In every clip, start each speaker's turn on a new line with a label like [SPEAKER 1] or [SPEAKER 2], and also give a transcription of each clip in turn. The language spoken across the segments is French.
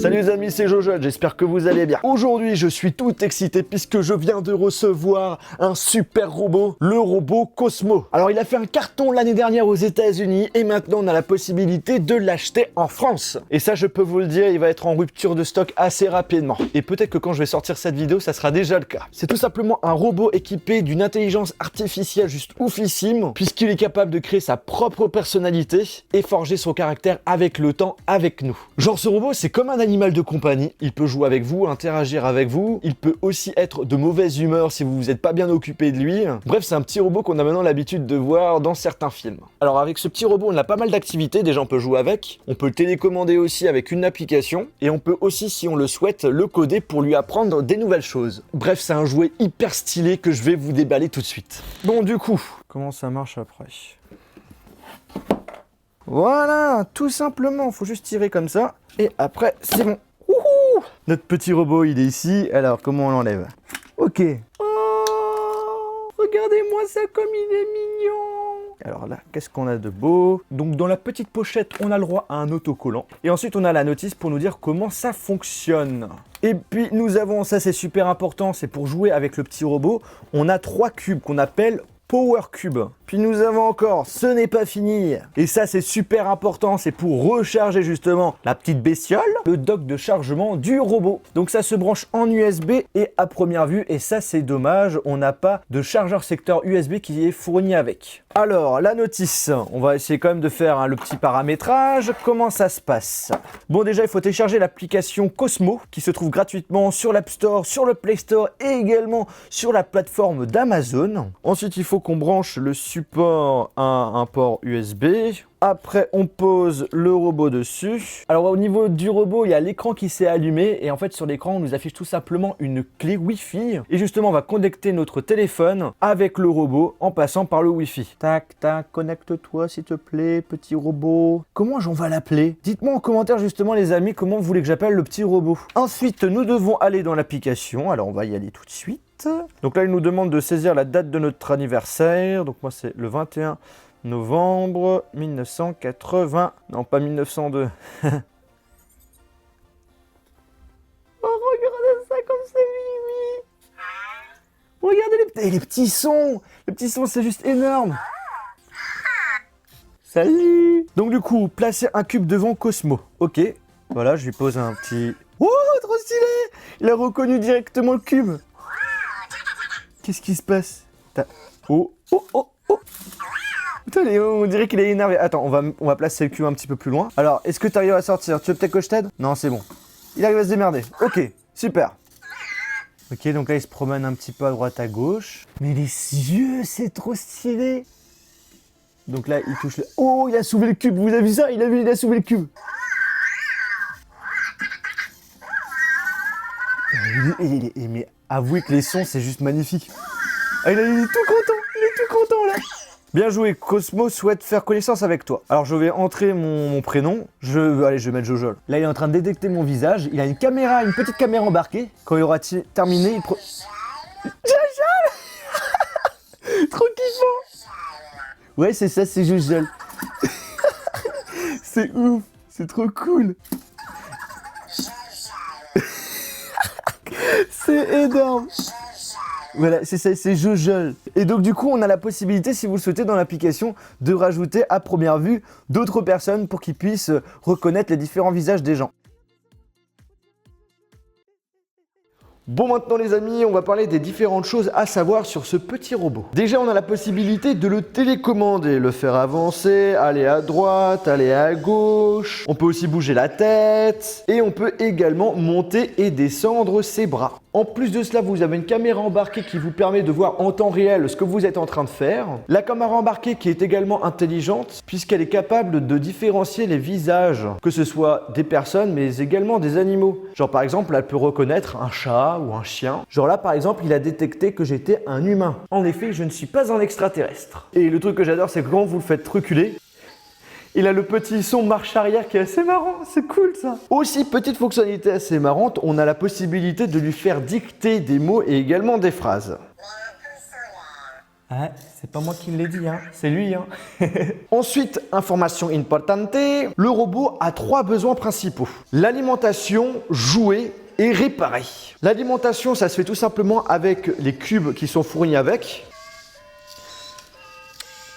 [SPEAKER 1] Salut les amis, c'est Jojo, j'espère que vous allez bien. Aujourd'hui, je suis tout excité puisque je viens de recevoir un super robot, le robot Cosmo. Alors, il a fait un carton l'année dernière aux États-Unis et maintenant on a la possibilité de l'acheter en France. Et ça, je peux vous le dire, il va être en rupture de stock assez rapidement. Et peut-être que quand je vais sortir cette vidéo, ça sera déjà le cas. C'est tout simplement un robot équipé d'une intelligence artificielle juste oufissime puisqu'il est capable de créer sa propre personnalité et forger son caractère avec le temps, avec nous. Genre, ce robot, c'est comme un animal de compagnie, il peut jouer avec vous, interagir avec vous, il peut aussi être de mauvaise humeur si vous n'êtes pas bien occupé de lui. Bref, c'est un petit robot qu'on a maintenant l'habitude de voir dans certains films. Alors avec ce petit robot, on a pas mal d'activités, déjà on peut jouer avec, on peut le télécommander aussi avec une application, et on peut aussi, si on le souhaite, le coder pour lui apprendre des nouvelles choses. Bref, c'est un jouet hyper stylé que je vais vous déballer tout de suite. Bon, du coup, comment ça marche après ? Voilà, tout simplement, faut juste tirer comme ça, et après, c'est bon. Wouhou ! Notre petit robot, il est ici. Alors, comment on l'enlève ? Ok. Oh, regardez-moi ça comme il est mignon. Alors là, qu'est-ce qu'on a de beau ? Donc, dans la petite pochette, on a le droit à un autocollant. Et ensuite, on a la notice pour nous dire comment ça fonctionne. Et puis, nous avons, ça c'est super important, c'est pour jouer avec le petit robot, on a 3 cubes qu'on appelle Power Cube. Puis nous avons encore, ce n'est pas fini. Et ça c'est super important, c'est pour recharger justement la petite bestiole, le dock de chargement du robot. Donc ça se branche en USB et à première vue, et ça c'est dommage, on n'a pas de chargeur secteur USB qui est fourni avec. Alors la notice, on va essayer quand même de faire le petit paramétrage. Comment ça se passe ? Bon, déjà il faut télécharger l'application Cosmo qui se trouve gratuitement sur l'App Store, sur le Play Store et également sur la plateforme d'Amazon. Ensuite il faut qu'on branche le support à un port USB. Après, on pose le robot dessus. Alors, au niveau du robot, il y a l'écran qui s'est allumé. Et en fait, sur l'écran, on nous affiche tout simplement une clé Wi-Fi. Et justement, on va connecter notre téléphone avec le robot en passant par le Wi-Fi. Tac, tac, connecte-toi s'il te plaît, petit robot. Comment on va l'appeler ? Dites-moi en commentaire justement, les amis, comment vous voulez que j'appelle le petit robot. Ensuite, nous devons aller dans l'application. Alors, on va y aller tout de suite. Donc là, il nous demande de saisir la date de notre anniversaire. Donc moi, c'est le 21 novembre 1980. Non, pas 1902. Oh, regardez ça comme c'est mimi. Regardez les petits sons. Les petits sons, c'est juste énorme. Salut. Donc du coup, placer un cube devant Cosmo. Ok. Voilà, je lui pose un petit... Oh, trop stylé. Il a reconnu directement le cube. Qu'est-ce qui se passe ? Oh. Putain, on dirait qu'il est énervé. Attends, on va placer le cube un petit peu plus loin. Alors, est-ce que tu arrives à sortir ? Tu veux peut-être que je t'aide ? Non, c'est bon. Il arrive à se démerder. Ok, super. Ok, donc là, il se promène un petit peu à droite, à gauche. Mais les yeux, c'est trop stylé. Donc là, il touche le... Oh, il a soulevé le cube. Vous avez vu ça ? Il a soulevé le cube. Mais avouez que les sons, c'est juste magnifique. Ah, il est tout content là. Bien joué, Cosmo souhaite faire connaissance avec toi. Alors je vais entrer mon prénom. Allez, je vais mettre Jojo. Là, il est en train de détecter mon visage. Il a une petite caméra embarquée. Quand il aura terminé, Jojo. Trop kiffant. Ouais, c'est ça, c'est Jojo. C'est ouf, c'est trop cool. C'est énorme. Voilà, c'est ça, c'est Jojo. Et donc du coup, on a la possibilité, si vous le souhaitez, dans l'application, de rajouter à première vue d'autres personnes pour qu'ils puissent reconnaître les différents visages des gens. Bon, maintenant les amis, on va parler des différentes choses à savoir sur ce petit robot. Déjà, on a la possibilité de le télécommander, le faire avancer, aller à droite, aller à gauche. On peut aussi bouger la tête et on peut également monter et descendre ses bras. En plus de cela, vous avez une caméra embarquée qui vous permet de voir en temps réel ce que vous êtes en train de faire. La caméra embarquée qui est également intelligente puisqu'elle est capable de différencier les visages, que ce soit des personnes mais également des animaux. Genre par exemple, elle peut reconnaître un chat ou un chien. Genre là par exemple, il a détecté que j'étais un humain. En effet, je ne suis pas un extraterrestre. Et le truc que j'adore, c'est que quand vous le faites reculer, il a le petit son marche arrière qui est assez marrant, c'est cool ça. Aussi, petite fonctionnalité assez marrante, on a la possibilité de lui faire dicter des mots et également des phrases. Ah, c'est pas moi qui l'ai dit, hein. C'est lui. Hein. Ensuite, information importante, le robot a 3 besoins principaux. L'alimentation, jouer et réparer. L'alimentation, ça se fait tout simplement avec les cubes qui sont fournis avec.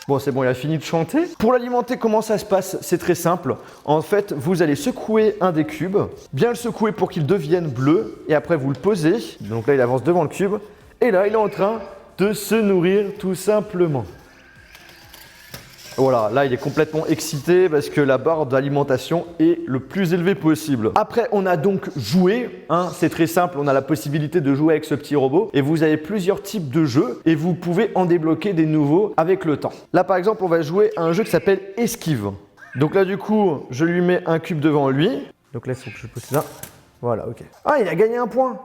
[SPEAKER 1] Bon, c'est bon, il a fini de chanter. Pour l'alimenter, comment ça se passe? C'est très simple. En fait, vous allez secouer un des cubes, bien le secouer pour qu'il devienne bleu, et après vous le posez. Donc là, il avance devant le cube, et là, il est en train de se nourrir tout simplement. Voilà, là il est complètement excité parce que la barre d'alimentation est le plus élevée possible. Après, on a donc joué, hein, c'est très simple, on a la possibilité de jouer avec ce petit robot et vous avez plusieurs types de jeux et vous pouvez en débloquer des nouveaux avec le temps. Là par exemple, on va jouer à un jeu qui s'appelle Esquive. Donc là du coup, je lui mets un cube devant lui. Donc là, il faut que je pose ça. Voilà, ok. Ah, il a gagné un point.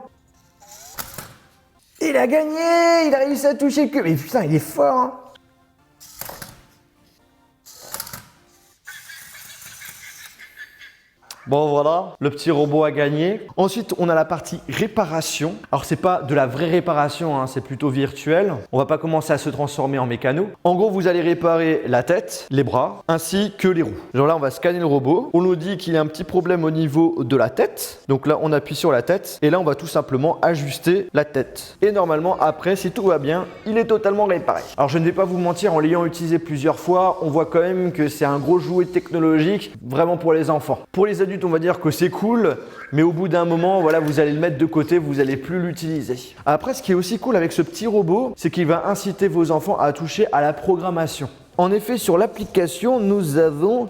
[SPEAKER 1] Il a gagné, il a réussi à toucher le cube. Mais putain, il est fort, hein. Bon voilà, le petit robot a gagné. Ensuite, on a la partie réparation. Alors, c'est pas de la vraie réparation, hein, c'est plutôt virtuel. On va pas commencer à se transformer en mécano. En gros, vous allez réparer la tête, les bras, ainsi que les roues. Genre là, on va scanner le robot. On nous dit qu'il y a un petit problème au niveau de la tête. Donc là, on appuie sur la tête. Et là, on va tout simplement ajuster la tête. Et normalement, après, si tout va bien, il est totalement réparé. Alors, je ne vais pas vous mentir, en l'ayant utilisé plusieurs fois, on voit quand même que c'est un gros jouet technologique, vraiment pour les enfants. Pour les adultes, on va dire que c'est cool, mais au bout d'un moment, voilà, vous allez le mettre de côté, vous n'allez plus l'utiliser. Après, ce qui est aussi cool avec ce petit robot, c'est qu'il va inciter vos enfants à toucher à la programmation. En effet, sur l'application, nous avons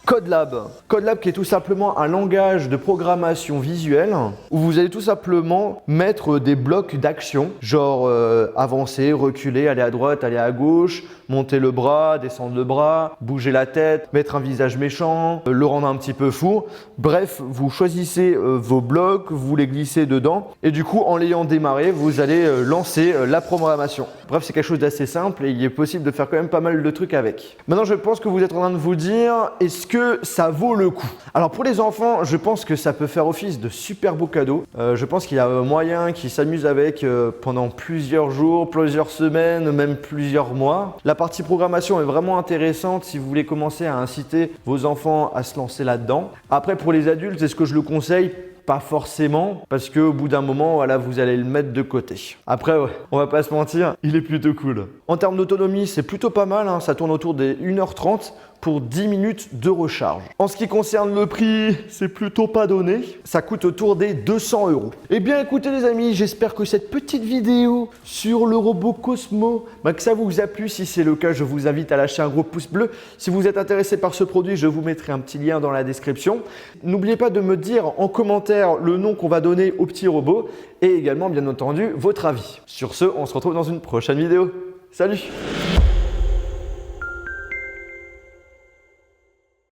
[SPEAKER 1] CodeLab. CodeLab qui est tout simplement un langage de programmation visuelle où vous allez tout simplement mettre des blocs d'action, genre avancer, reculer, aller à droite, aller à gauche, monter le bras, descendre le bras, bouger la tête, mettre un visage méchant, le rendre un petit peu fou. Bref, vous choisissez vos blocs, vous les glissez dedans et du coup, en l'ayant démarré, vous allez lancer la programmation. Bref, c'est quelque chose d'assez simple et il est possible de faire quand même pas mal de trucs avec. Maintenant, je pense que vous êtes en train de vous dire, est-ce que ça vaut le coup? Alors pour les enfants, je pense que ça peut faire office de super beau cadeau. Je pense qu'il y a moyen qu'ils s'amusent avec pendant plusieurs jours, plusieurs semaines, même plusieurs mois. La partie programmation est vraiment intéressante si vous voulez commencer à inciter vos enfants à se lancer là-dedans. Après, pour les adultes, est-ce que je le conseille? Pas forcément, parce qu'au bout d'un moment, voilà, vous allez le mettre de côté. Après, ouais, on va pas se mentir, il est plutôt cool. En termes d'autonomie, c'est plutôt pas mal, hein, ça tourne autour des 1h30 pour 10 minutes de recharge. En ce qui concerne le prix, c'est plutôt pas donné. Ça coûte autour des 200 €. Eh bien, écoutez les amis, j'espère que cette petite vidéo sur le robot Cosmo, que ça vous a plu. Si c'est le cas, je vous invite à lâcher un gros pouce bleu. Si vous êtes intéressé par ce produit, je vous mettrai un petit lien dans la description. N'oubliez pas de me dire en commentaire le nom qu'on va donner au petit robot et également, bien entendu, votre avis. Sur ce, on se retrouve dans une prochaine vidéo. Salut!